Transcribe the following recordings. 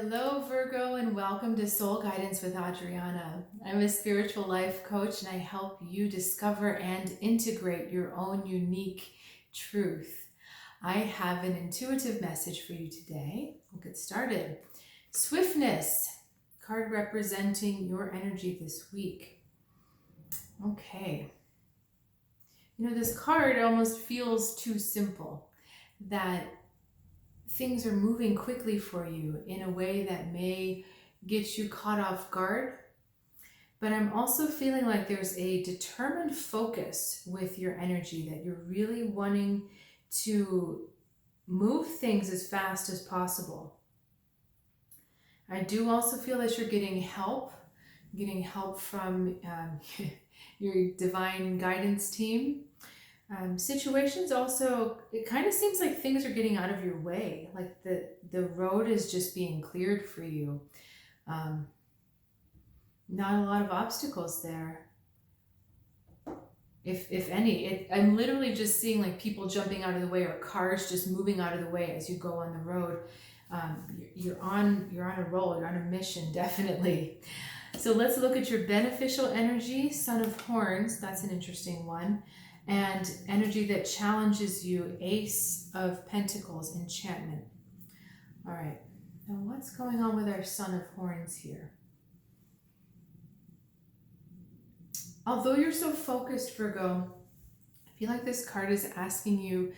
Hello, Virgo, and welcome to Soul Guidance with Adriana. I'm a spiritual life coach, and I help you discover and integrate your own unique truth. I have an intuitive message for you today. We'll get started. Swiftness, card representing your energy this week. Okay. You know, this card almost feels too simple, that things are moving quickly for you in a way that may get you caught off guard. But I'm also feeling like there's a determined focus with your energy, that you're really wanting to move things as fast as possible. I do also feel that you're getting help from your divine guidance team. Situations also, it kind of seems like things are getting out of your way, like the road is just being cleared for you. Not a lot of obstacles there, if any. I'm literally just seeing like people jumping out of the way, or cars just moving out of the way as you go on the road. You're on a roll, you're on a mission, definitely. So let's look at your beneficial energy. Son of Horns, that's an interesting one. And energy that challenges you, Ace of Pentacles, enchantment. All right, now what's going on with our Son of Horns here? Although you're so focused, Virgo, I feel like this card is asking you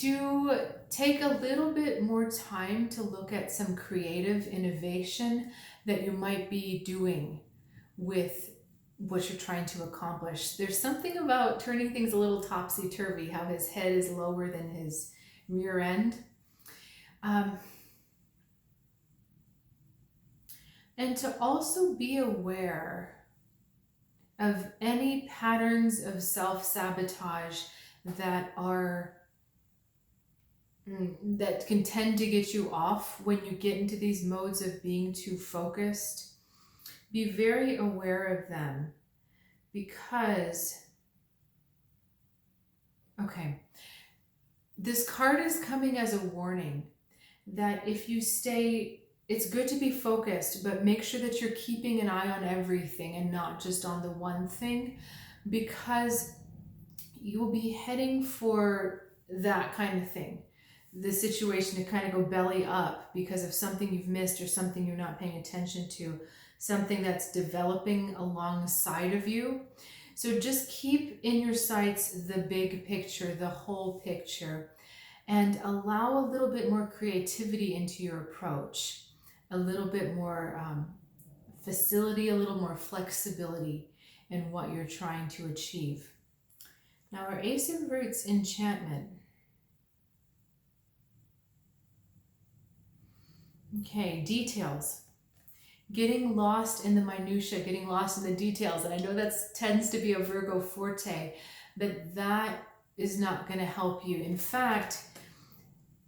to take a little bit more time to look at some creative innovation that you might be doing with what you're trying to accomplish. There's something about turning things a little topsy-turvy, how his head is lower than his rear end. And to also be aware of any patterns of self-sabotage that can tend to get you off when you get into these modes of being too focused. Be very aware of them, because, okay, this card is coming as a warning that if you stay, it's good to be focused, but make sure that you're keeping an eye on everything and not just on the one thing, because you'll be heading for that kind of thing. The situation to kind of go belly up because of something you've missed or something you're not paying attention to, something that's developing alongside of you. So just keep in your sights the big picture, the whole picture, and allow a little bit more creativity into your approach, a little bit more facility, a little more flexibility in what you're trying to achieve. Now our Ace of Roots, enchantment. Okay, details. Getting lost in the minutia, getting lost in the details. And I know that tends to be a Virgo forte, but that is not going to help you. In fact,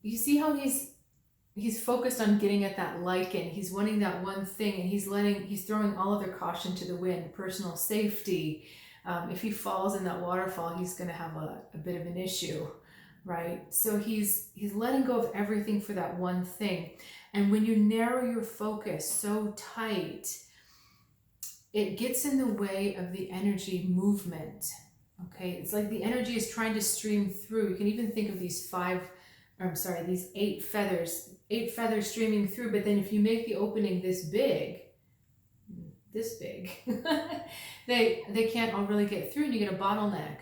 you see how he's focused on getting at that lichen. He's wanting that one thing, and he's throwing all other caution to the wind, personal safety. If he falls in that waterfall, he's going to have a bit of an issue, right? So he's letting go of everything for that one thing. And when you narrow your focus so tight, it gets in the way of the energy movement. Okay, it's like the energy is trying to stream through. You can even think of these these eight feathers streaming through, but then if you make the opening this big, they can't all really get through, and you get a bottleneck.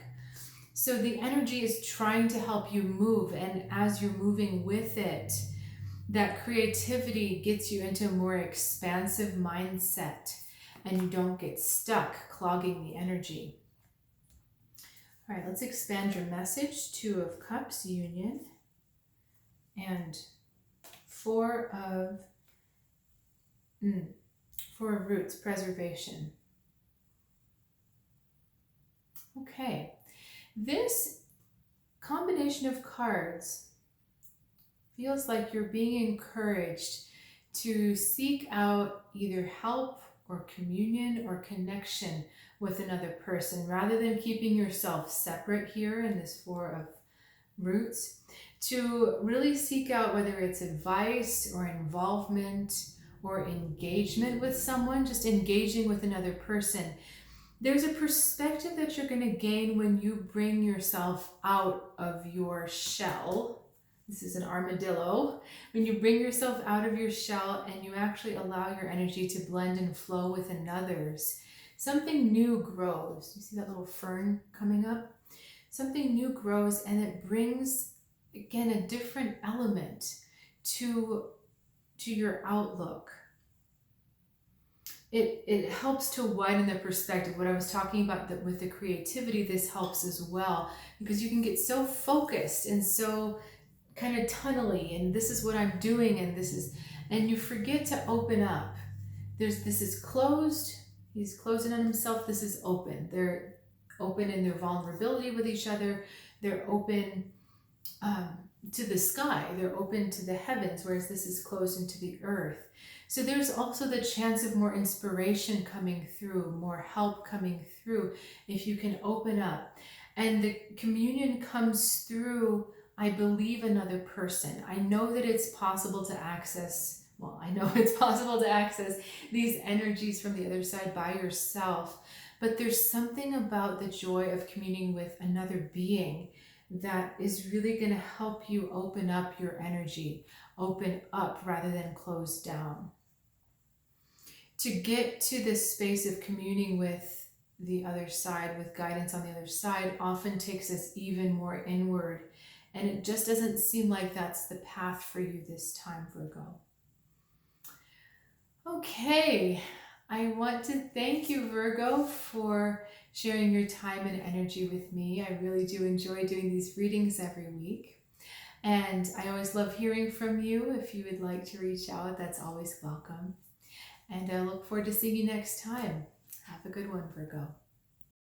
So the energy is trying to help you move, and as you're moving with it, that creativity gets you into a more expansive mindset, and you don't get stuck clogging the energy. All right, let's expand your message. 2 of Cups, union, and 4 of Roots, preservation. Okay, this combination of cards feels like you're being encouraged to seek out either help or communion or connection with another person, rather than keeping yourself separate here in this 4 of Roots, to really seek out whether it's advice or involvement or engagement with someone, just engaging with another person, there's a perspective that you're going to gain when you bring yourself out of your shell. This is an armadillo. When you bring yourself out of your shell and you actually allow your energy to blend and flow with another's, something new grows. You see that little fern coming up? Something new grows, and it brings, again, a different element to your outlook. It helps to widen the perspective. What I was talking about with the creativity, this helps as well, because you can get so focused and so kind of tunnely, and this is what I'm doing, and you forget to open up. This is closed. He's closing on himself. This is open. They're open in their vulnerability with each other. They're open to the sky. They're open to the heavens, whereas this is closed into the earth. So there's also the chance of more inspiration coming through, more help coming through, if you can open up. And the communion comes through, I believe, another person. I know that it's possible to access, I know it's possible to access these energies from the other side by yourself, but there's something about the joy of communing with another being that is really going to help you open up your energy, open up rather than close down. To get to this space of communing with the other side, with guidance on the other side, often takes us even more inward. And it just doesn't seem like that's the path for you this time, Virgo. Okay, I want to thank you, Virgo, for sharing your time and energy with me. I really do enjoy doing these readings every week. And I always love hearing from you. If you would like to reach out, that's always welcome. And I look forward to seeing you next time. Have a good one, Virgo.